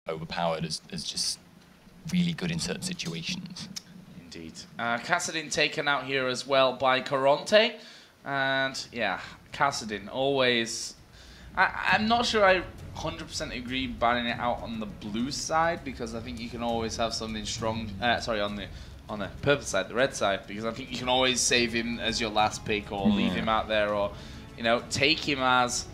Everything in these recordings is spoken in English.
overpowered as just really good in certain situations. Indeed. Kassadin taken out here as well by Karont3. And yeah, Kassadin always... I'm not sure I 100% agree banning it out on the blue side, because I think you can always have something strong... sorry, on the purple side, the red side, because I think you can always save him as your last pick or leave him out there, or, you know, take him as...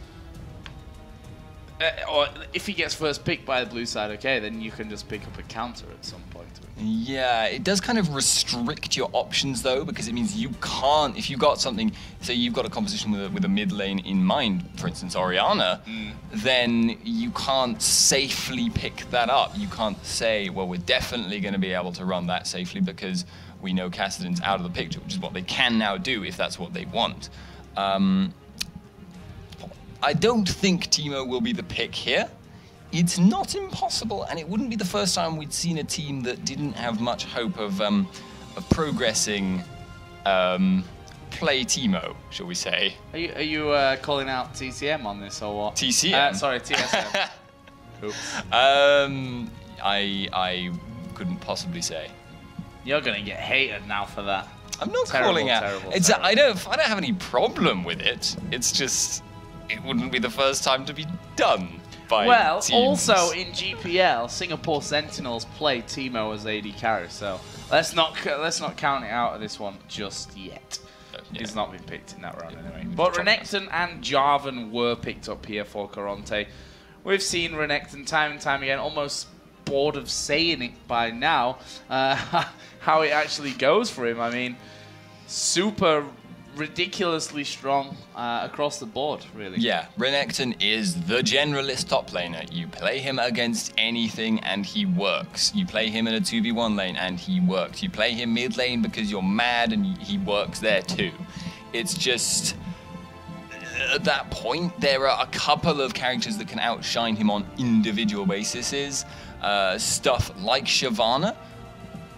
or if he gets first pick by the blue side, okay, then you can just pick up a counter at some point. Yeah, it does kind of restrict your options though, because it means you can't, if you've got something, say you've got a composition with a mid lane in mind, for instance Orianna, then you can't safely pick that up. You can't say, well, we're definitely going to be able to run that safely because we know Kassadin's out of the picture, which is what they can now do if that's what they want. I don't think Teemo will be the pick here. It's not impossible, and it wouldn't be the first time we'd seen a team that didn't have much hope of progressing play Teemo, shall we say. Are you calling out TCM on this, or what? TCM? Sorry, TSM. Oops. I couldn't possibly say. You're going to get hated now for that. I'm not calling out. I don't have any problem with it. It's just, it wouldn't be the first time to be done. Well, also in GPL, Singapore Sentinels play Teemo as AD carry, so let's not count it out of this one just yet. Yeah. He's not been picked in that round anyway. But Renekton and Jarvan were picked up here for Karont3. We've seen Renekton time and time again, almost bored of saying it by now, how it actually goes for him. I mean, super ridiculously strong across the board, really. Yeah, Renekton is the generalist top laner. You play him against anything and he works. You play him in a 2v1 lane and he works. You play him mid lane because you're mad and he works there too. It's just, at that point, there are a couple of characters that can outshine him on individual bases. Stuff like Shyvana.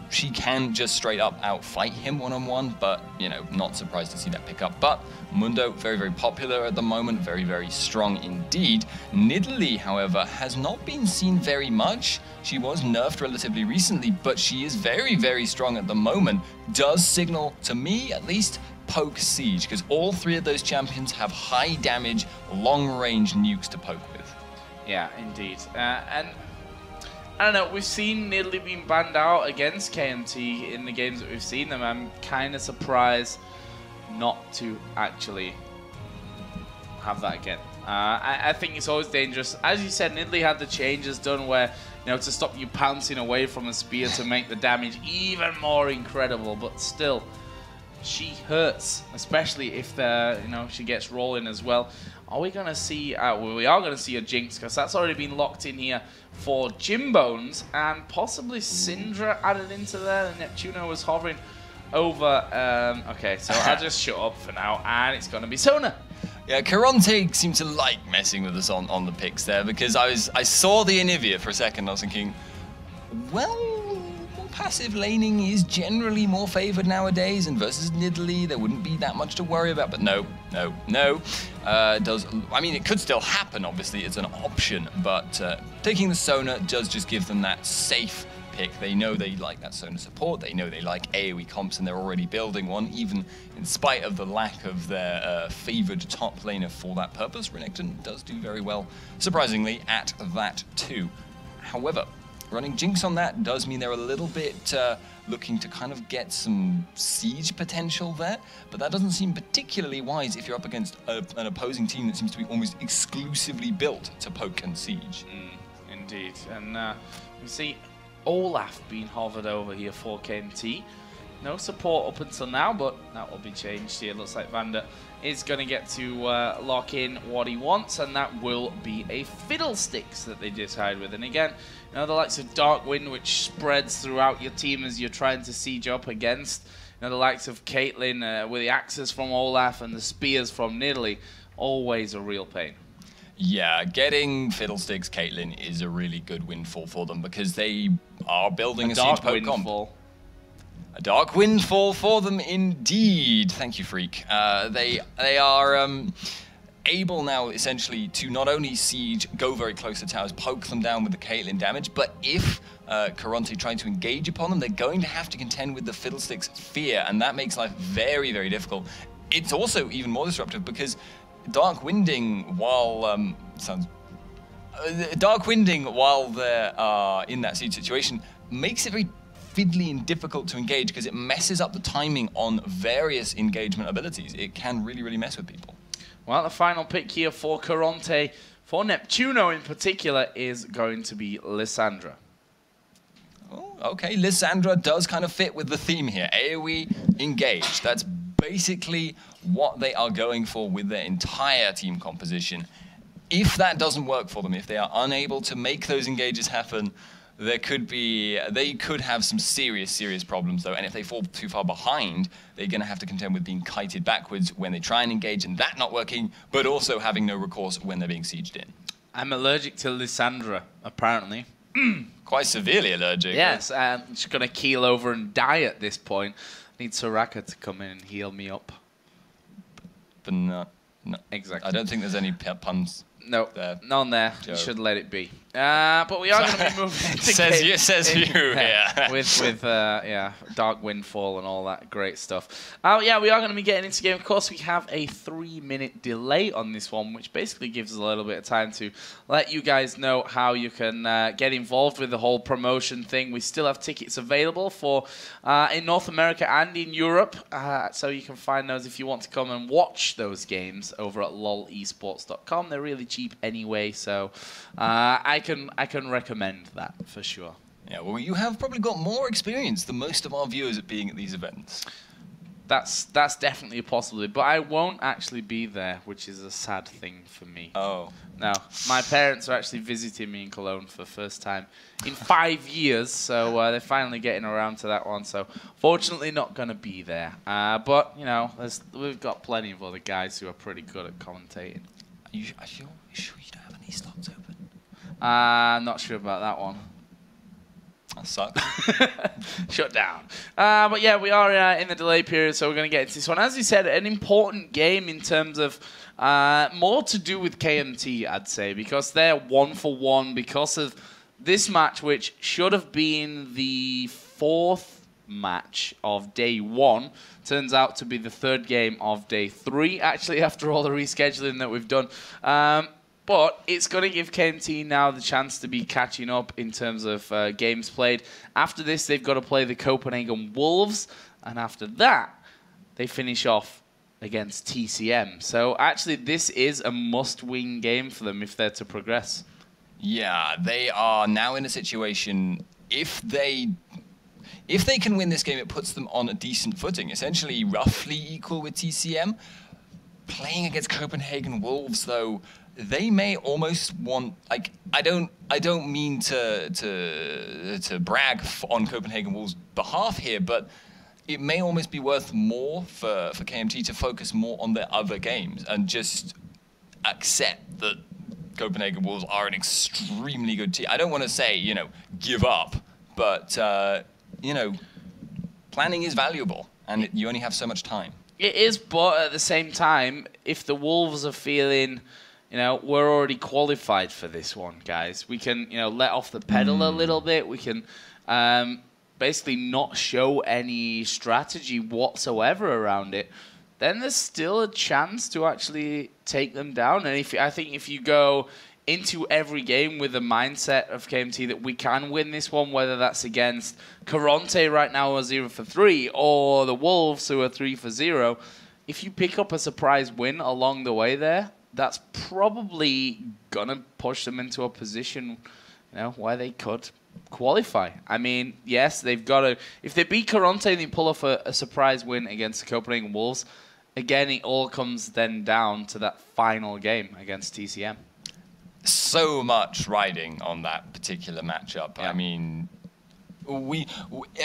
She can just straight up outfight him one-on-one, but, you know, not surprised to see that pick up. But Mundo, very, very popular at the moment, very, very strong indeed. Nidalee, however, has not been seen very much. She was nerfed relatively recently, but she is very, very strong at the moment. Does signal, to me at least, poke Siege, because all three of those champions have high damage, long-range nukes to poke with. Yeah, indeed. And I don't know, we've seen Nidalee being banned out against KMT in the games that we've seen them. I'm kind of surprised not to actually have that again. I think it's always dangerous. As you said, Nidalee had the changes done where, you know, to stop you pouncing away from a spear to make the damage even more incredible, but still, she hurts, especially if you know, she gets rolling as well. Are we going to see, well, we are going to see a Jinx, because that's already been locked in here for Jimbones, and possibly Syndra added into there, and Neptuno was hovering over. Okay, so I'll just shut up for now, and it's going to be Sona. Yeah, Karont3 seemed to like messing with us on the picks there, because I saw the Anivia for a second, I was thinking, well, passive laning is generally more favored nowadays, and versus Nidalee, there wouldn't be that much to worry about. But no. I mean, it could still happen, obviously, it's an option, but taking the Sona does just give them that safe pick. They know they like that Sona support, they know they like AoE comps, and they're already building one, even in spite of the lack of their favored top laner for that purpose. Renekton does do very well, surprisingly, at that too. However, running Jinx on that does mean they're a little bit looking to kind of get some siege potential there, but that doesn't seem particularly wise if you're up against an opposing team that seems to be almost exclusively built to poke and siege. Indeed, and we see Olaf being hovered over here for KMT. No support up until now, but that will be changed here. Looks like Vander is going to get to lock in what he wants, and that will be a Fiddlesticks that they decide with. And again, you know, the likes of Dark Wind, which spreads throughout your team as you're trying to siege up against. You know, the likes of Caitlyn with the axes from Olaf and the spears from Nidalee, always a real pain. Yeah, getting Fiddlesticks Caitlyn is a really good windfall for them, because they are building a siege poke comp. A dark windfall for them indeed. Thank you, Freak. They are able now essentially to not only siege, go very close to towers, poke them down with the Caitlyn damage, but if Karont3 trying to engage upon them, they're going to have to contend with the Fiddlesticks' fear, and that makes life very, very difficult. It's also even more disruptive because Dark Winding, while while they're in that siege situation, makes it very fiddly and difficult to engage because it messes up the timing on various engagement abilities. It can really, really mess with people. Well, the final pick here for Karont3, for Neptuno in particular, is going to be Lissandra. Oh, okay, Lissandra does kind of fit with the theme here. AoE engage. That's basically what they are going for with their entire team composition. If that doesn't work for them, if they are unable to make those engages happen, they could have some serious problems though, and if they fall too far behind, they're going to have to contend with being kited backwards when they try and engage and that not working, but also having no recourse when they're being sieged in. I'm allergic to Lissandra, apparently. Quite severely allergic. Yes, I'm just going to keel over and die at this point. I need Soraka to come in and heal me up. But no. Exactly. I don't think there's any puns. No, there. None there. Joe. You should let it be. But we are going to be moving. says you. Yeah. with Dark Windfall and all that great stuff. Yeah, we are going to be getting into the game. Of course, we have a 3-minute delay on this one, which basically gives us a little bit of time to let you guys know how you can get involved with the whole promotion thing. We still have tickets available for in North America and in Europe, so you can find those if you want to come and watch those games over at lolesports.com. They're really cheap anyway, so I can recommend that for sure. Yeah, well, you have probably got more experience than most of our viewers at being at these events. That's definitely a possibility, but I won't actually be there, which is a sad thing for me. Oh. No, my parents are actually visiting me in Cologne for the first time in 5 years, so they're finally getting around to that one. So fortunately not going to be there. But, you know, we've got plenty of other guys who are pretty good at commentating. Are you sure you don't have any slots open? I'm not sure about that one. That sucks. Shut down. But yeah, we are in the delay period, so we're going to get into this one. As you said, an important game in terms of more to do with KMT, I'd say, because they're 1-for-1 because of this match, which should have been the 4th match of day 1. Turns out to be the 3rd game of day 3, actually, after all the rescheduling that we've done. But it's going to give KMT now the chance to be catching up in terms of games played. After this, they've got to play the Copenhagen Wolves. And after that, they finish off against TCM. So actually, this is a must-win game for them if they're to progress. Yeah, they are now in a situation, if they can win this game, it puts them on a decent footing, essentially roughly equal with TCM. Playing against Copenhagen Wolves, though, they may almost want, like, I don't mean to brag on Copenhagen Wolves' behalf here, but it may almost be worth more for KMT to focus more on their other games and just accept that Copenhagen Wolves are an extremely good team. I don't want to say, you know, give up, but, you know, planning is valuable, and you only have so much time. It is, but at the same time, if the Wolves are feeling, you know, we're already qualified for this one, guys. We can, you know, let off the pedal a little bit. We can basically not show any strategy whatsoever around it. Then there's still a chance to actually take them down. And I think if you go into every game with the mindset of KMT that we can win this one, whether that's against Karont3 right now who are 0-for-3 or the Wolves who are 3-for-0, if you pick up a surprise win along the way there, that's probably going to push them into a position, you know, where they could qualify. I mean, yes, they've got to... If they beat Karont3 and they pull off a surprise win against the Copenhagen Wolves, again, it all comes then down to that final game against TCM. So much riding on that particular matchup. Yeah. I mean,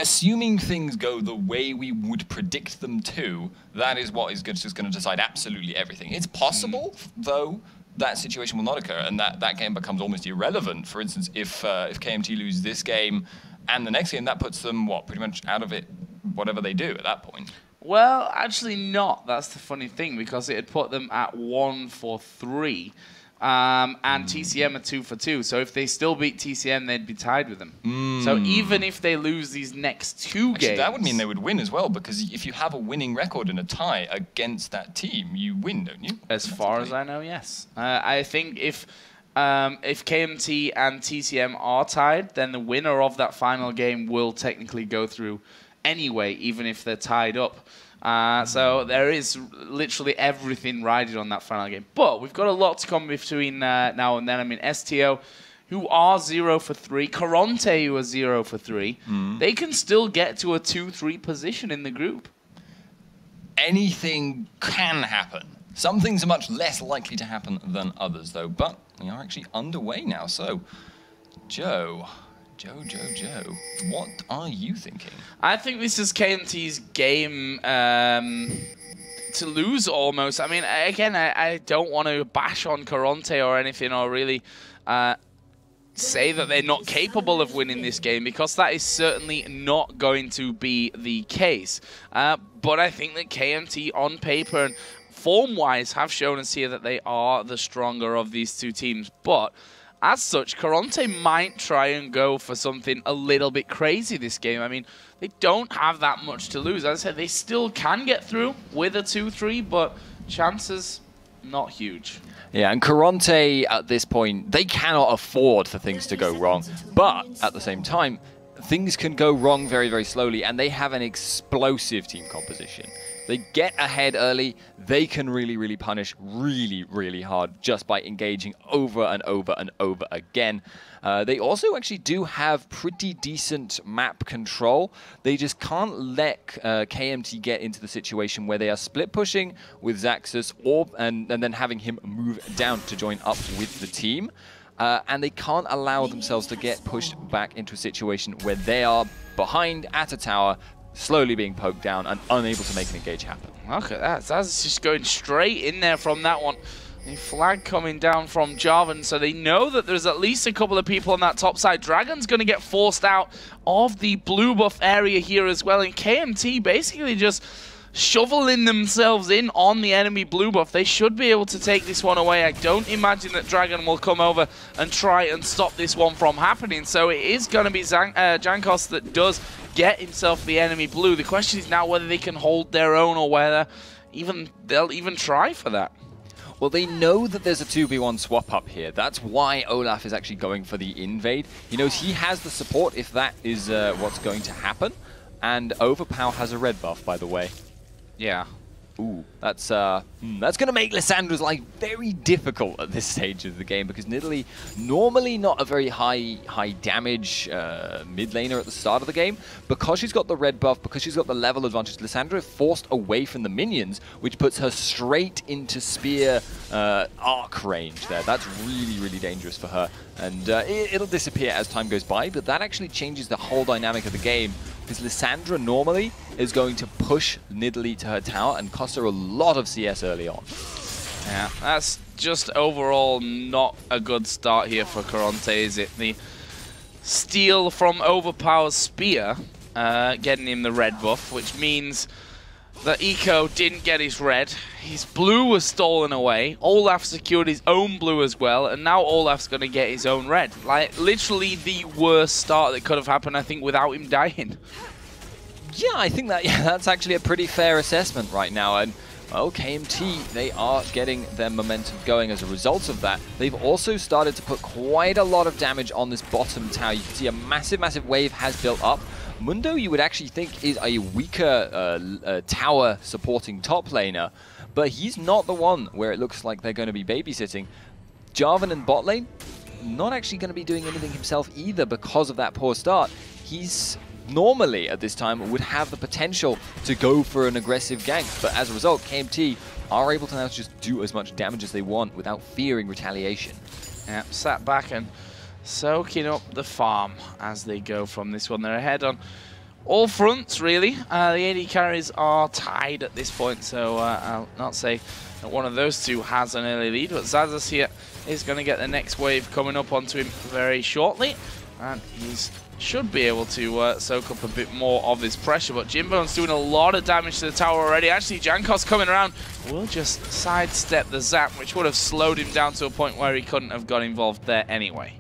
assuming things go the way we would predict them to, that is what is just going to decide absolutely everything. It's possible, though, that situation will not occur, and that game becomes almost irrelevant. For instance, if KMT lose this game and the next game, that puts them, what, pretty much out of it, whatever they do at that point. Well, actually not. That's the funny thing, because it had put them at 1 for 3. And TCM are 2 for 2. So if they still beat TCM, they'd be tied with them. So even if they lose these next 2 games... that would mean they would win as well, because if you have a winning record in a tie against that team, you win, don't you? As far as I know, yes. I think if KMT and TCM are tied, then the winner of that final game will technically go through anyway, even if they're tied up. So there is literally everything riding on that final game. But we've got a lot to come between now and then. I mean, STO, who are 0 for 3, Karont3, who are 0 for 3, they can still get to a 2-3 position in the group. Anything can happen. Some things are much less likely to happen than others, though. But we are actually underway now. So, Joe, what are you thinking? I think this is KMT's game to lose almost. I mean, again, I don't want to bash on Karont3 or anything, or really say that they're not capable of winning this game, because that is certainly not going to be the case. But I think that KMT on paper and form-wise have shown us here that they are the stronger of these two teams. But as such, Karont3 might try and go for something a little bit crazy this game. I mean, they don't have that much to lose. As I said, they still can get through with a 2-3, but chances not huge. Yeah, and Karont3 at this point, they cannot afford for things to go wrong. But at the same time, things can go wrong very, very slowly, and they have an explosive team composition. They get ahead early, they can really, really punish really, really hard just by engaging over and over and over again. They also actually do have pretty decent map control. They just can't let KMT get into the situation where they are split pushing with Zaxus and then having him move down to join up with the team. And they can't allow themselves to get pushed back into a situation where they are behind at a tower, slowly being poked down and unable to make an engage happen. Look at that. That's just going straight in there from that one. A flag coming down from Jarvan, so they know that there's at least a couple of people on that top side. Dragon's going to get forced out of the blue buff area here as well, and KMT basically just shoveling themselves in on the enemy blue buff. They should be able to take this one away. I don't imagine that Dragon will come over and try and stop this one from happening. So it is going to be Jankos that does get himself the enemy blue. The question is now whether they can hold their own, or whether they'll even try for that. Well, they know that there's a 2v1 swap up here. That's why Olaf is actually going for the invade. He knows he has the support if that is what's going to happen. And Overpower has a red buff, by the way. Yeah. Ooh, that's going to make Lissandra's life very difficult at this stage of the game, because Nidalee, normally not a very high damage mid laner at the start of the game, because she's got the red buff, because she's got the level advantage, Lissandra is forced away from the minions, which puts her straight into spear arc range there. That's really, really dangerous for her, and it'll disappear as time goes by, but that actually changes the whole dynamic of the game, because Lissandra normally is going to push Nidalee to her tower and cost her a lot of CS early on. Yeah, that's just overall not a good start here for Karont3, is it? The steal from Overpower's spear, getting him the red buff, which means that Eco didn't get his red. His blue was stolen away. Olaf secured his own blue as well, and now Olaf's going to get his own red. Like, literally the worst start that could have happened, I think, without him dying. Yeah, I think that's actually a pretty fair assessment right now. And, well, KMT, they are getting their momentum going as a result of that. They've also started to put quite a lot of damage on this bottom tower. You can see a massive, massive wave has built up. Mundo, you would actually think, is a weaker tower supporting top laner, but he's not the one where it looks like they're going to be babysitting. Jarvan in bot lane, not actually going to be doing anything himself either because of that poor start. He's normally at this time would have the potential to go for an aggressive gank, but as a result, KMT are able to now just do as much damage as they want without fearing retaliation. Yeah, sat back and soaking up the farm as they go from this one. They're ahead on all fronts, really. The AD carries are tied at this point, so I'll not say that one of those two has an early lead, but Zazas here is going to get the next wave coming up onto him very shortly. And should be able to soak up a bit more of his pressure, but Jimbone's doing a lot of damage to the tower already. Actually, Jankos coming around will just sidestep the zap, which would have slowed him down to a point where he couldn't have got involved there anyway.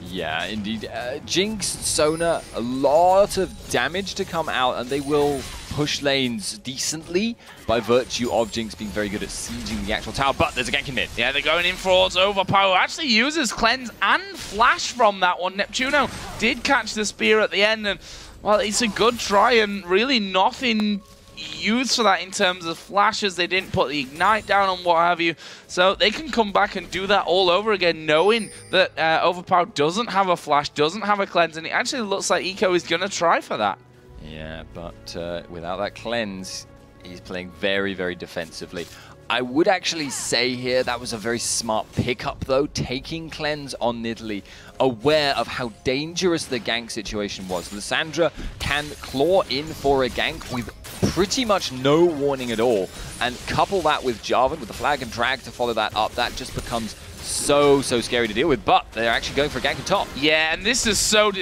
Yeah, indeed. Jinx, Sona, a lot of damage to come out, and they will push lanes decently by virtue of Jinx being very good at sieging the actual tower, but there's a gank in mid. Yeah, they're going in for Overpower. Actually uses Cleanse and Flash from that one. Neptuno did catch the spear at the end, and, well, it's a good try, and really nothing used for that in terms of flashes. They didn't put the Ignite down and what have you, so they can come back and do that all over again, knowing that Overpower doesn't have a Flash, doesn't have a Cleanse, and it actually looks like Eco is going to try for that. Yeah, but without that Cleanse, he's playing very, very defensively. I would actually say here that was a very smart pickup, though, taking Cleanse on Nidalee, aware of how dangerous the gank situation was. Lissandra can claw in for a gank with pretty much no warning at all, and couple that with Jarvan, with the flag and drag to follow that up, that just becomes so scary to deal with, but they're actually going for a gank on top. Yeah, and this is so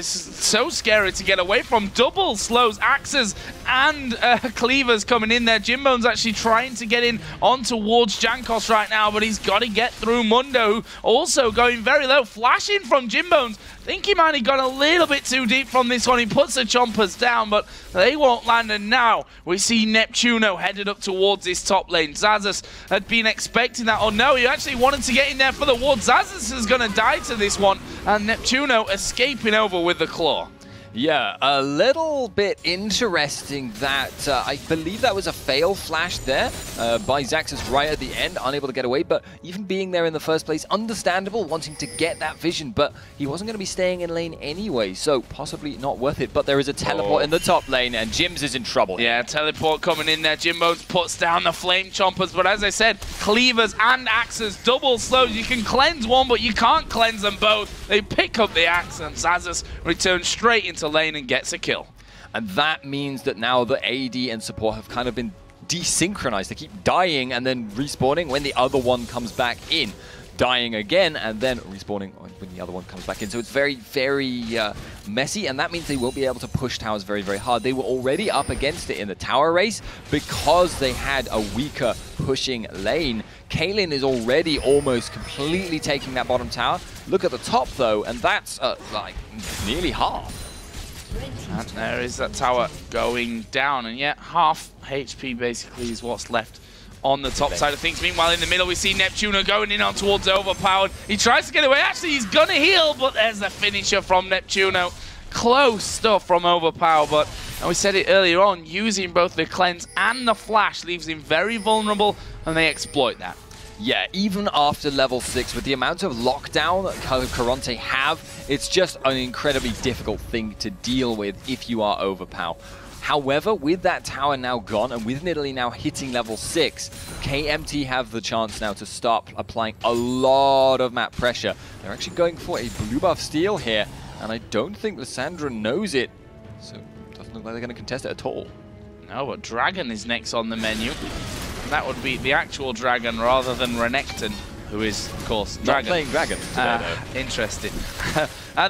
scary to get away from. Double slows, axes, and cleavers coming in there. Jimbone's actually trying to get in on towards Jankos right now, but he's got to get through Mundo, who also going very low. Flashing from Jimbone's. I think he might have gone a little bit too deep from this one. He puts the chompers down, but they won't land. And now we see Neptuno headed up towards this top lane. Xaxus had been expecting that. Oh no, he actually wanted to get in there for the ward. Xaxus is going to die to this one, and Neptuno escaping over with the claw. Yeah, a little bit interesting that I believe that was a fail flash there by Xaxus right at the end, unable to get away, but even being there in the first place, understandable, wanting to get that vision, but he wasn't going to be staying in lane anyway, so possibly not worth it. But there is a teleport in the top lane, and Jims is in trouble. Yeah, teleport coming in there. Jimbones puts down the flame chompers, but as I said, cleavers and axes, double slows. You can cleanse one, but you can't cleanse them both. They pick up the axe, and Xaxus returns straight into lane and gets a kill. And that means that now the AD and support have kind of been desynchronized. They keep dying and then respawning when the other one comes back in. Dying again and then respawning when the other one comes back in. So it's very, very messy, and that means they won't be able to push towers very, very hard. They were already up against it in the tower race because they had a weaker pushing lane. Kaylin is already almost completely taking that bottom tower. Look at the top, though, and that's like nearly half. And there is that tower going down, and yet half HP basically is what's left on the top side of things. Meanwhile, in the middle, we see Neptuno going in on towards Overpowered. He tries to get away. Actually, he's gonna heal, but there's the finisher from Neptuno. Close stuff from Overpower, but and we said it earlier on, using both the cleanse and the flash leaves him very vulnerable, and they exploit that. Yeah, even after level 6, with the amount of lockdown that Karont3 have, it's just an incredibly difficult thing to deal with if you are Overpower. However, with that tower now gone, and with Nidalee now hitting level 6, KMT have the chance now to start applying a lot of map pressure. They're actually going for a blue buff steal here, and I don't think Lissandra knows it, so it doesn't look like they're going to contest it at all. No, but Dragon is next on the menu. That would be the actual Dragon rather than Renekton, who is, of course, Dragon. Not playing Dragon today, though. Interesting.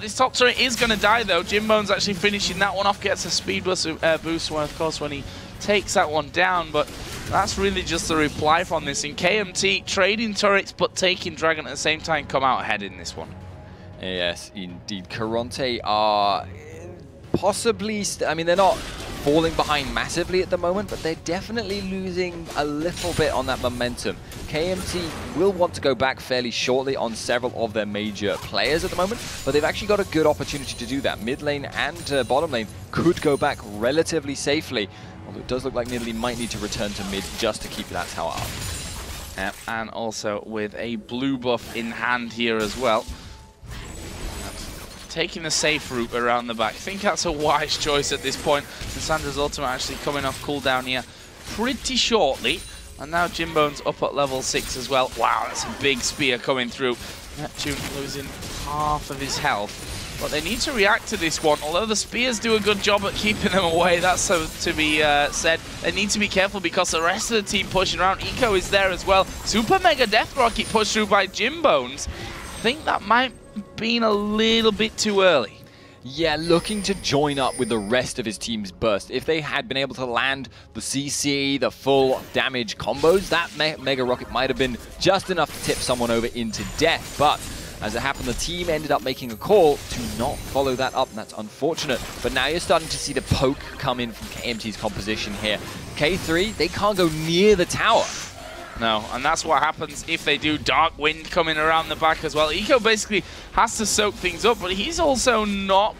This top turret is going to die, though. Jimbone's actually finishing that one off, gets a speed boost, of course, when he takes that one down, but that's really just the reply from this. In KMT, trading turrets, but taking Dragon at the same time, come out ahead in this one. Yes, indeed. Karont3 are possibly, I mean, they're not falling behind massively at the moment, but they're definitely losing a little bit on that momentum. KMT will want to go back fairly shortly on several of their major players at the moment, but they've actually got a good opportunity to do that. Mid lane and bottom lane could go back relatively safely, although it does look like Nidalee might need to return to mid just to keep that tower up. And also with a blue buff in hand here as well. Taking the safe route around the back. I think that's a wise choice at this point. Lissandra's ultimate actually coming off cooldown here pretty shortly. And now Jimbone's up at level 6 as well. Wow, that's a big spear coming through. Neptune losing half of his health. But they need to react to this one. Although the spears do a good job at keeping them away, that's so to be said. They need to be careful because the rest of the team pushing around. Eco is there as well. Super Mega Death Rocket pushed through by Jimbones. I think that might been a little bit too early. Yeah, looking to join up with the rest of his team's burst. If they had been able to land the CC, the full damage combos, that Mega Rocket might have been just enough to tip someone over into death. But as it happened, the team ended up making a call to not follow that up, and that's unfortunate. But now you're starting to see the poke come in from KMT's composition here. K3, they can't go near the tower. No, and that's what happens if they do. Dark Wind coming around the back as well. Eco basically has to soak things up, but he's also not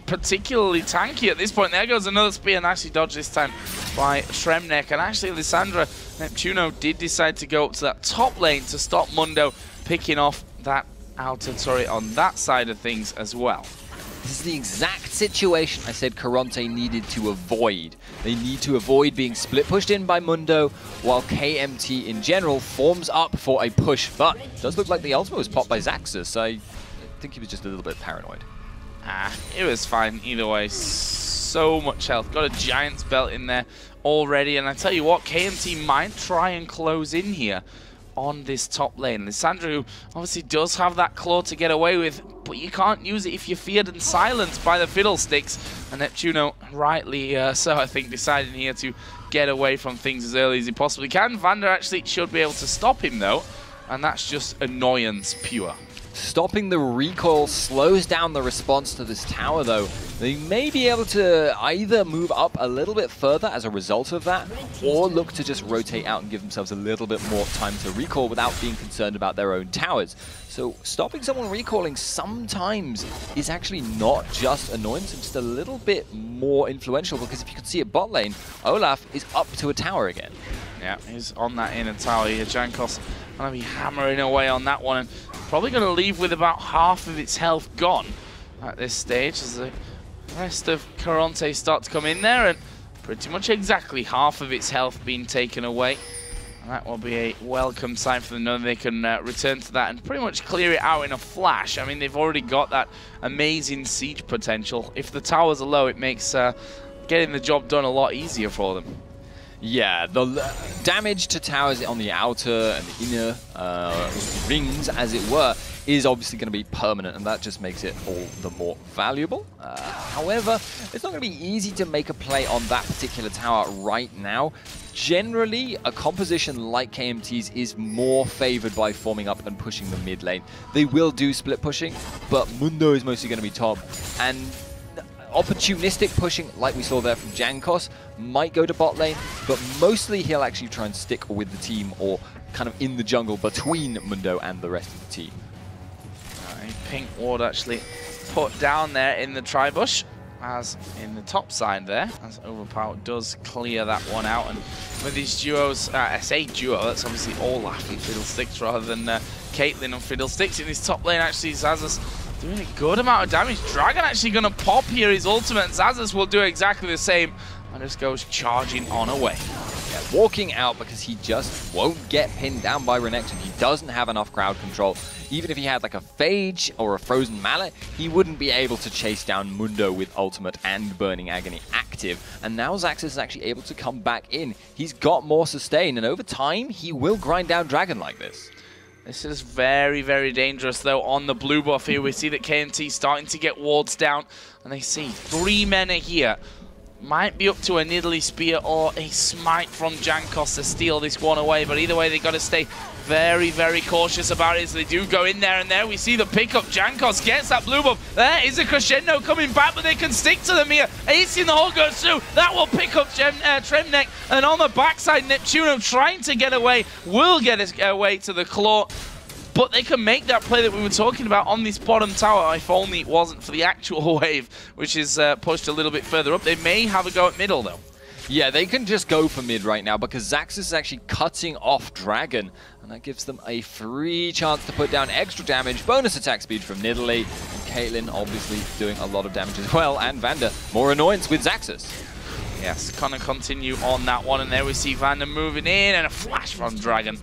particularly tanky at this point. There goes another spear, and actually dodged this time by Tremnek. And actually, Lissandra Neptuno did decide to go up to that top lane to stop Mundo picking off that outer turret on that side of things as well. This is the exact situation I said Karont3 needed to avoid. They need to avoid being split pushed in by Mundo, while KMT in general forms up for a push. But it does look like the ultimate was popped by Xaxus. I think he was just a little bit paranoid. It was fine either way. So much health. Got a Giant's Belt in there already. And I tell you what, KMT might try and close in here on this top lane. Lissandra, who obviously does have that claw to get away with, but you can't use it if you're feared and silenced by the Fiddlesticks. And Neptuno, rightly so, I think, deciding here to get away from things as early as he possibly can. Vander actually should be able to stop him, though, and that's just annoyance pure. Stopping the recoil slows down the response to this tower, though. They may be able to either move up a little bit further as a result of that, or look to just rotate out and give themselves a little bit more time to recall without being concerned about their own towers. So stopping someone recalling sometimes is actually not just annoyance, it's just a little bit more influential, because if you can see at bot lane, Olaf is up to a tower again. Yeah, he's on that inner tower here. Jankos going to be hammering away on that one, and probably going to leave with about half of its health gone at this stage as the rest of Karont3 start to come in there, and pretty much exactly half of its health being taken away. And that will be a welcome sign for them, knowing they can return to that and pretty much clear it out in a flash. I mean, they've already got that amazing siege potential. If the towers are low, it makes getting the job done a lot easier for them. Yeah, the damage to towers on the outer and the inner rings, as it were, is obviously going to be permanent, and that just makes it all the more valuable. However, it's not going to be easy to make a play on that particular tower right now. Generally, a composition like KMT's is more favored by forming up and pushing the mid lane. They will do split pushing, but Mundo is mostly going to be top, and opportunistic pushing, like we saw there from Jankos, might go to bot lane, but mostly he'll actually try and stick with the team or kind of in the jungle between Mundo and the rest of the team. A pink ward actually put down there in the tri-bush, as in the top side there, as Overpower does clear that one out. And with these duos, I say duo, that's obviously Olaf and Fiddlesticks rather than Caitlyn and Fiddlesticks. In this top lane, actually, Xaxus doing a good amount of damage. Dragon actually going to pop here his ultimate, and Xaxus will do exactly the same and just goes charging on away. Yeah, walking out because he just won't get pinned down by Renekton. He doesn't have enough crowd control. Even if he had like a Phage or a Frozen Mallet, he wouldn't be able to chase down Mundo with ultimate and Burning Agony active. And now Xaxus is actually able to come back in. He's got more sustain, and over time, he will grind down Dragon like this. This is very, very dangerous, though, on the blue buff here. We see that KMT starting to get wards down, and they see 3 men are here. Might be up to a Nidalee Spear or a Smite from Jankos to steal this one away, but either way, they've got to stay very, very cautious about it as they do go in there, and there we see the pickup. Jankos gets that blue buff. There is a crescendo coming back, but they can stick to them here. Ace in the hole goes through. That will pick up Tremnek, and on the backside, Neptuno trying to get away, will get his away to the claw. But they can make that play that we were talking about on this bottom tower, if only it wasn't for the actual wave, which is pushed a little bit further up. They may have a go at middle, though. Yeah, they can just go for mid right now because Xaxus is actually cutting off Dragon, and that gives them a free chance to put down extra damage, bonus attack speed from Nidalee, and Caitlyn obviously doing a lot of damage as well, and Vander, more annoyance with Xaxus. Yes, gonna continue on that one, and there we see Vander moving in, and a flash from Dragon.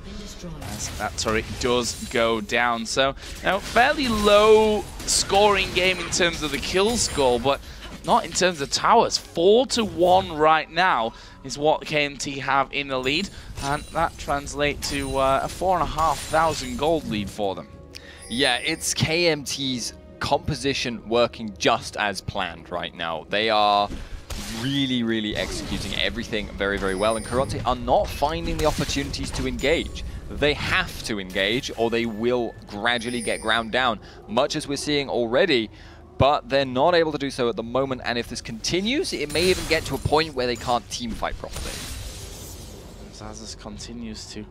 As that turret does go down. So, now, fairly low scoring game in terms of the kill score, but not in terms of towers. 4-1 right now is what KMT have in the lead, and that translates to a 4,500 gold lead for them. Yeah, it's KMT's composition working just as planned right now. They are really executing everything very, very well, and Karont3 are not finding the opportunities to engage. They have to engage or they will gradually get ground down, much as we're seeing already, but they're not able to do so at the moment, and if this continues, it may even get to a point where they can't team fight properly. Zazas continues to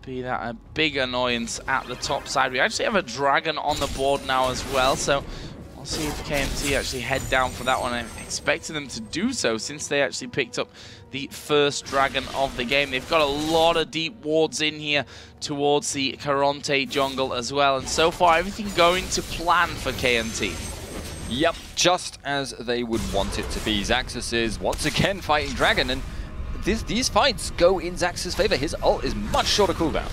be that a big annoyance at the top side. We actually have a dragon on the board now as well, so we'll see if KMT actually head down for that one. I'm expecting them to do so since they actually picked up the first dragon of the game. They've got a lot of deep wards in here towards the Karont3 jungle as well, and so far everything going to plan for KMT. Yep, just as they would want it to be. Xaxus is once again fighting dragon, and these fights go in Xaxus' favor. His ult is much shorter cooldown.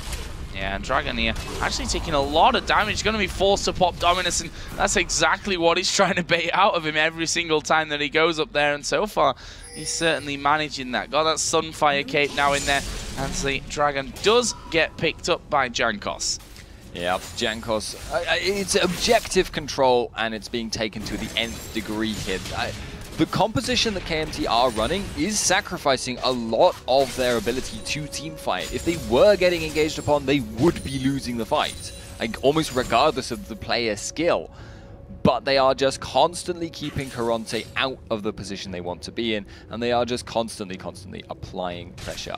Yeah, and Dragon here actually taking a lot of damage. Going to be forced to pop Dominus, and that's exactly what he's trying to bait out of him every single time that he goes up there. And so far, he's certainly managing that. Got that Sunfire cape now in there, and the Dragon does get picked up by Jankos. Yeah, Jankos, it's objective control, and it's being taken to the nth degree here. The composition that KMT are running is sacrificing a lot of their ability to team fight. If they were getting engaged upon, they would be losing the fight, like almost regardless of the player's skill. But they are just constantly keeping Karont3 out of the position they want to be in, and they are just constantly applying pressure,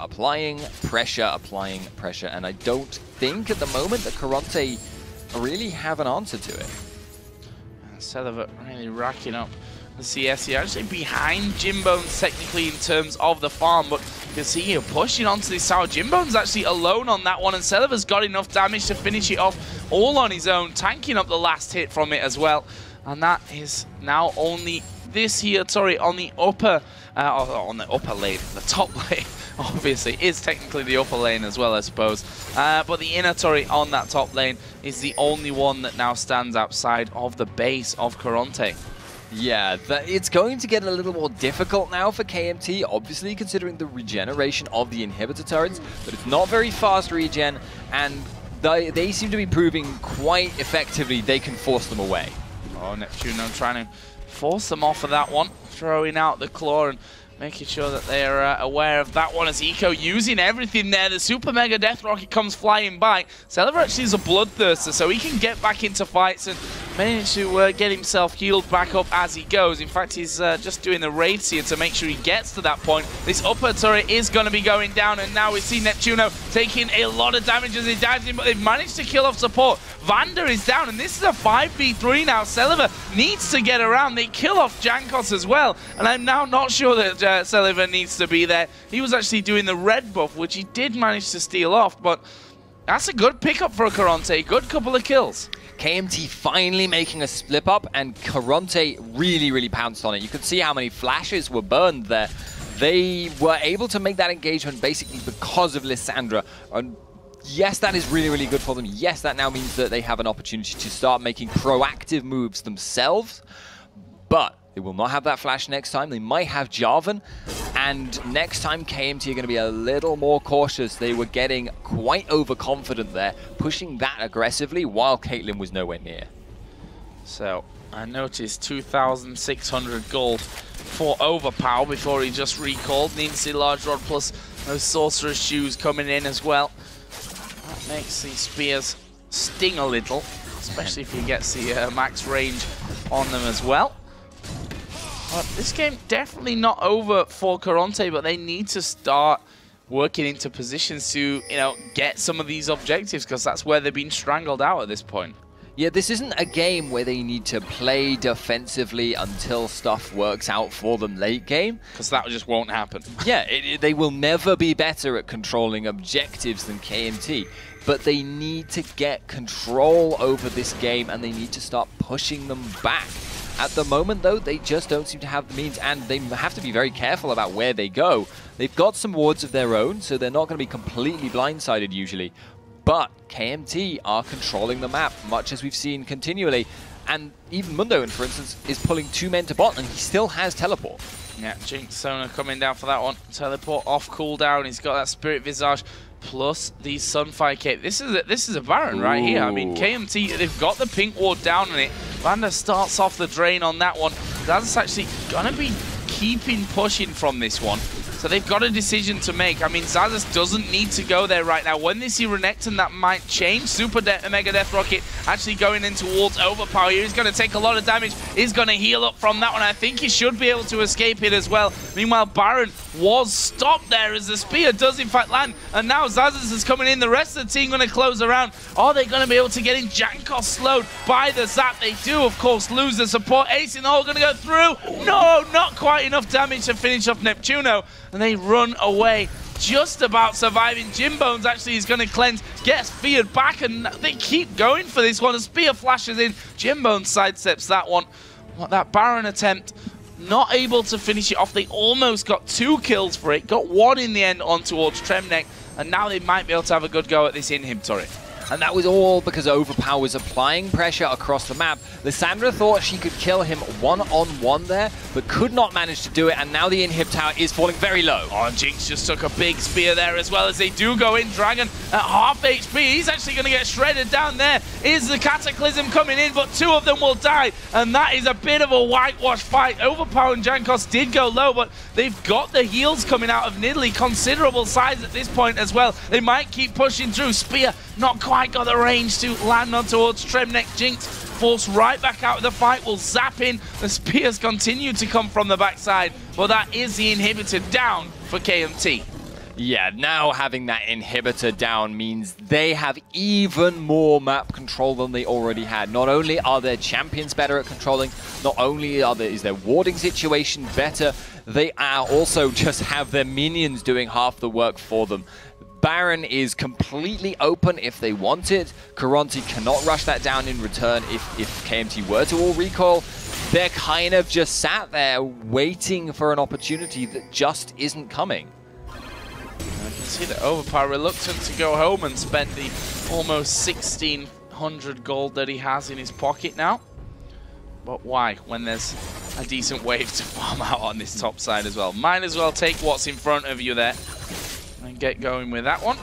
and I don't think at the moment that Karont3 really have an answer to it. Celebrate really racking up the CS here, actually behind Jimbones technically in terms of the farm, but you can see here pushing onto this tower. Jimbones actually alone on that one, and Celeva's got enough damage to finish it off all on his own, tanking up the last hit from it as well. And that is now only this here, sorry, on the upper lane, the top lane. Obviously, is technically the upper lane as well, I suppose. But the inner turret on that top lane is the only one that now stands outside of the base of Karont3. Yeah, it's going to get a little more difficult now for KMT, obviously considering the regeneration of the inhibitor turrets, but it's not very fast regen, and they seem to be proving quite effectively they can force them away. Oh, Neptune trying to force them off of that one, throwing out the claw and making sure that they're aware of that one as Eco using everything there. The Super Mega Death Rocket comes flying by. Celevar actually is a bloodthirster, so he can get back into fights and manage to get himself healed back up as he goes. In fact, he's just doing the raids here to make sure he gets to that point. This upper turret is going to be going down, and now we see Neptuno taking a lot of damage as he dives in, but they've managed to kill off support. Vander is down, and this is a 5v3 now. Celevar needs to get around. They kill off Jankos as well, and I'm now not sure that Celevar needs to be there. He was actually doing the red buff, which he did manage to steal off, but that's a good pickup for Karont3. Good couple of kills. KMT finally making a slip up, and Karont3 really pounced on it. You could see how many flashes were burned there. They were able to make that engagement basically because of Lissandra. And yes, that is really good for them. Yes, that now means that they have an opportunity to start making proactive moves themselves, but they will not have that flash next time. They might have Jarvan, and next time KMT are going to be a little more cautious. They were getting quite overconfident there, pushing that aggressively while Caitlyn was nowhere near. So I noticed 2,600 gold for Overpower before he just recalled. Needs the large rod plus those sorcerer's shoes coming in as well. That makes these spears sting a little, especially if he gets the max range on them as well. But this game definitely not over for Karont3, but they need to start working into positions to, get some of these objectives, because that's where they've been strangled out at this point. Yeah, this isn't a game where they need to play defensively until stuff works out for them late game. Because that just won't happen. Yeah, they will never be better at controlling objectives than KMT, but they need to get control over this game, and they need to start pushing them back. At the moment, though, they just don't seem to have the means, and they have to be very careful about where they go. They've got some wards of their own, so they're not going to be completely blindsided usually. But KMT are controlling the map, much as we've seen continually. And even Mundo, for instance, is pulling 2 men to bot, and he still has teleport. Yeah, Jinx Sona coming down for that one. Teleport off cooldown. He's got that Spirit Visage plus the Sunfire Cape. This is a Baron right here. I mean, KMT, they've got the pink ward down on it. Vanda starts off the drain on that one. That's actually gonna be keeping pushing from this one. So they've got a decision to make. I mean, Xaxus doesn't need to go there right now. When they see Renekton, that might change. Mega Death Rocket actually going in towards Overpower here. He's going to take a lot of damage. He's going to heal up from that one. I think he should be able to escape it as well. Meanwhile, Baron was stopped there as the spear does in fact land. And now Xaxus is coming in. The rest of the team going to close around. Are they going to be able to get in? Jankos slowed by the Zap. They do, of course, lose the support. Ace in the hole going to go through. No, not quite enough damage to finish off Neptuno. And they run away, just about surviving. Jimbones actually is going to cleanse, gets feared back, and they keep going for this one. A spear flashes in. Jimbones sidesteps that one. What, that Baron attempt, not able to finish it off. They almost got 2 kills for it, got 1 in the end on towards Tremnek, and now they might be able to have a good go at this inhib turret. And that was all because Overpower was applying pressure across the map. Lissandra thought she could kill him one-on-one there, but could not manage to do it, and now the inhib tower is falling very low. Oh, Jinx just took a big spear there as well as they do go in. Dragon at half HP. He's actually going to get shredded down there. Is the Cataclysm coming in, but 2 of them will die, and that is a bit of a whitewash fight. Overpower and Jankos did go low, but they've got the heals coming out of Nidalee. Considerable size at this point as well. They might keep pushing through. Spear not quite got the range to land on towards Tremnek. Jinx forced right back out of the fight, will zap in. The spears continue to come from the backside, but that is the inhibitor down for KMT. Yeah, now having that inhibitor down means they have even more map control than they already had. Not only are their champions better at controlling, not only is their warding situation better, they are also just have their minions doing half the work for them. Baron is completely open if they want it. Karont3 cannot rush that down in return if KMT were to all recoil. They're kind of just sat there waiting for an opportunity that just isn't coming. I can see that Overpower reluctant to go home and spend the almost 1,600 gold that he has in his pocket now. But why, when there's a decent wave to farm out on this top side as well? Might as well take what's in front of you there and get going with that one.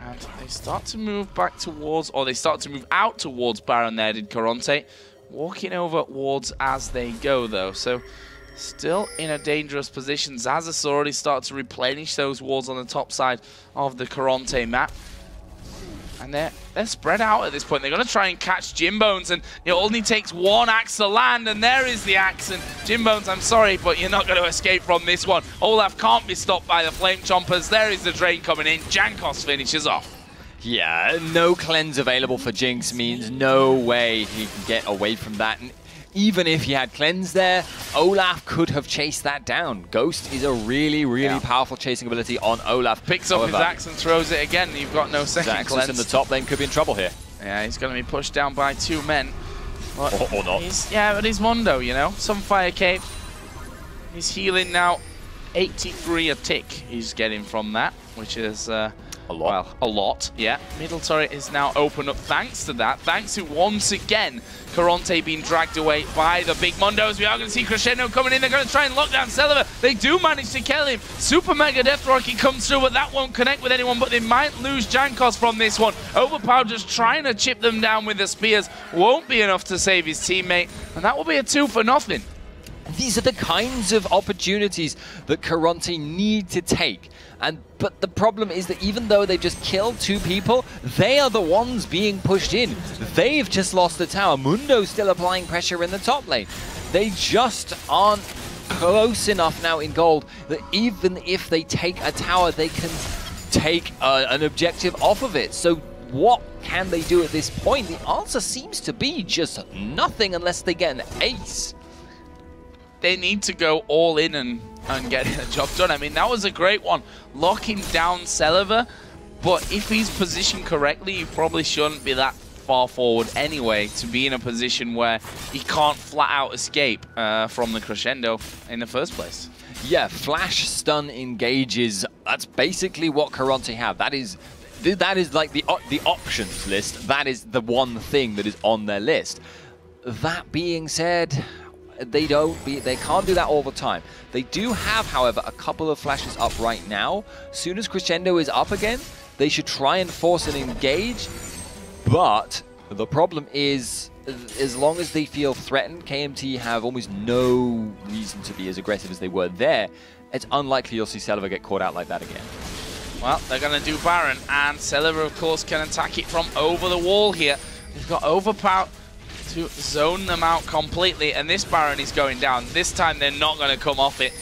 And they start to move back towards, or they start to move out towards Baron there, did Karont3. Walking over wards as they go, though. So still in a dangerous position. Xaxus already started to replenish those wards on the top side of the Karont3 map. And they're spread out at this point. They're going to try and catch Jimbones, and it only takes 1 axe to land, and there is the axe. And Jimbones, I'm sorry, but you're not going to escape from this one. Olaf can't be stopped by the Flame Chompers. There is the drain coming in. Jankos finishes off. Yeah, no cleanse available for Jinx means no way he can get away from that. And even if he had cleanse there, Olaf could have chased that down. Ghost is a really, really powerful chasing ability on Olaf. Picks up his axe and throws it again. You've got no second cleanse. In the top lane could be in trouble here. Yeah, he's going to be pushed down by 2 men. Or not. Yeah, but he's Mondo, you know. Some Fire Cape. He's healing now. 83 a tick he's getting from that, which is a lot. Well, a lot, yeah. Middle turret is now open up thanks to that. Thanks to, once again, Karont3 being dragged away by the big Mondos. We are going to see Crescendo coming in. They're going to try and lock down Celiver. They do manage to kill him. Super Mega Death Rocket comes through, but that won't connect with anyone. But they might lose Jankos from this one. Overpower just trying to chip them down with the spears. Won't be enough to save his teammate. And that will be a 2 for nothing. These are the kinds of opportunities that Karont3 need to take. But the problem is that even though they've just killed 2 people, they are the ones being pushed in. They've just lost the tower. Mundo's still applying pressure in the top lane. They just aren't close enough now in gold that even if they take a tower, they can take an objective off of it. So what can they do at this point? The answer seems to be just nothing unless they get an ace. They need to go all in and getting the job done. I mean, that was a great one. Locking down Celiver, but if he's positioned correctly, he probably shouldn't be that far forward anyway to be in a position where he can't flat out escape from the Crescendo in the first place. Yeah, flash stun engages. That's basically what Karont3 have. That is like the options list. That is the one thing that is on their list. That being said, they can't do that all the time. They do have, however, a couple of flashes up right now. Soon as Crescendo is up again, they should try and force an engage, but the problem is, as long as they feel threatened, KMT have almost no reason to be as aggressive as they were there. It's unlikely you'll see Celiva get caught out like that again. Well, they're going to do Baron, and Celiva, of course, can attack it from over the wall here. They've got Overpower to zone them out completely, and this Baron is going down. This time, they're not going to come off it.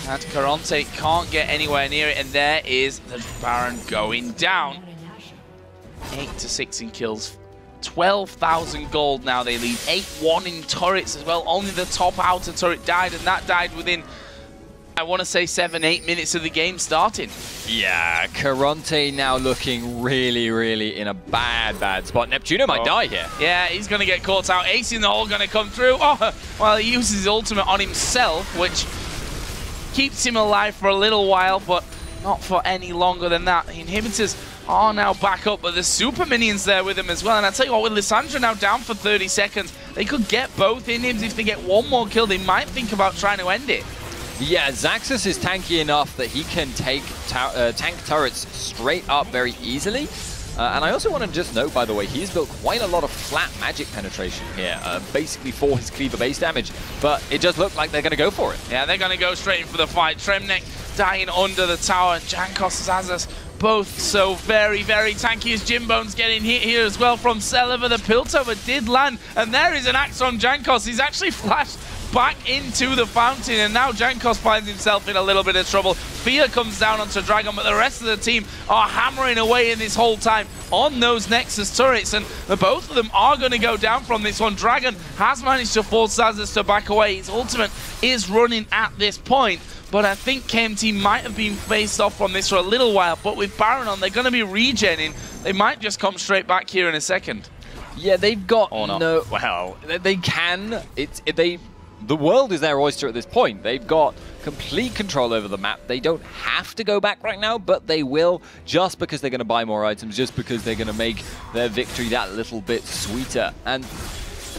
And Karont3 can't get anywhere near it, and there is the Baron going down. 8-6 in kills. 12,000 gold now they lead. 8-1 in turrets as well. Only the top outer turret died, and that died within, I want to say, 7-8 minutes of the game starting. Yeah, Karont3 now looking really, really in a bad spot. Neptuno might die here. Yeah, he's going to get caught out. Ace in the hole going to come through. Oh, well, he uses his ultimate on himself, which keeps him alive for a little while, but not for any longer than that. The inhibitors are now back up, but there's super minions there with him as well. And I tell you what, with Lissandra now down for 30 seconds, they could get both inhibs. If they get one more kill, they might think about trying to end it. Yeah, Xaxus is tanky enough that he can take tank turrets straight up very easily. And I also want to just note, by the way, he's built quite a lot of flat magic penetration here, basically for his cleaver base damage. But it does look like they're going to go for it. Yeah, they're going to go straight in for the fight. Tremnek dying under the tower. Jankos, Xaxus, both so very, very tanky as Jimbone's getting hit here as well from Celiva. The Piltover did land, and there is an axe on Jankos. He's actually flashed back into the fountain, and now Jankos finds himself in a little bit of trouble. Fear comes down onto Dragon, but the rest of the team are hammering away in this whole time on those Nexus turrets, and both of them are going to go down from this one. Dragon has managed to force Xaxus to back away. His ultimate is running at this point, but I think KMT might have been faced off from this for a little while, but with Baron on, they're going to be regenning. They might just come straight back here in a second. Yeah, they've got no... Well, they can. The world is their oyster at this point. They've got complete control over the map. They don't have to go back right now, but they will, just because they're going to buy more items, just because they're going to make their victory that little bit sweeter. And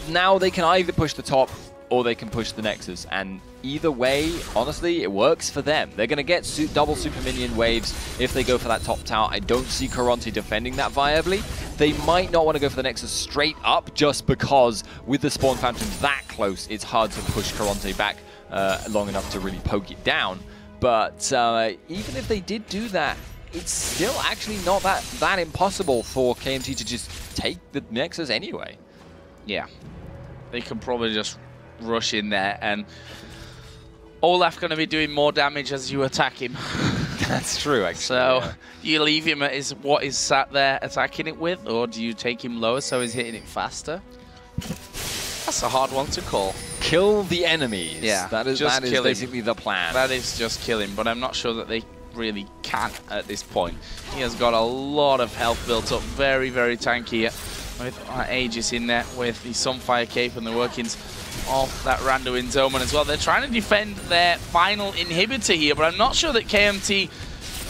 now they can either push the top or they can push the Nexus. And either way, honestly, it works for them. They're going to get double super minion waves if they go for that top tower. I don't see Karont3 defending that viably. They might not want to go for the Nexus straight up, just because with the spawn fountain that close, it's hard to push Karont3 back long enough to really poke it down. But even if they did do that, it's still actually not that impossible for KMT to just take the Nexus anyway. Yeah, they can probably just rush in there, and Olaf going to be doing more damage as you attack him. That's true, actually. So yeah. You leave him at what is sat there attacking it with, or do you take him lower so he's hitting it faster? That's a hard one to call. Kill the enemies. Yeah, that is basically the plan. That is just kill him, but I'm not sure that they really can at this point. He has got a lot of health built up, very, very tanky with Aegis in there, with the Sunfire Cape and the workings of that Randuin Zoman as well. They're trying to defend their final inhibitor here, but I'm not sure that KMT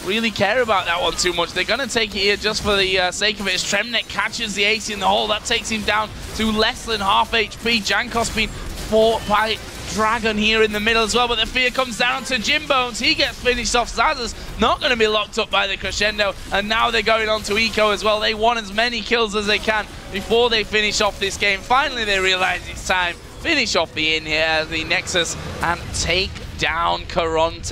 really care about that one too much. They're going to take it here just for the sake of it, as Tremnek catches the ace in the hole. That takes him down to less than half HP. Jankos being fought by Dragon here in the middle as well, but the fear comes down to Jimbones. He gets finished off. Xaxus not going to be locked up by the crescendo, and now they're going on to Eco as well. They want as many kills as they can before they finish off this game. Finally, they realize it's time. Finish off the Nexus and take down Karont3.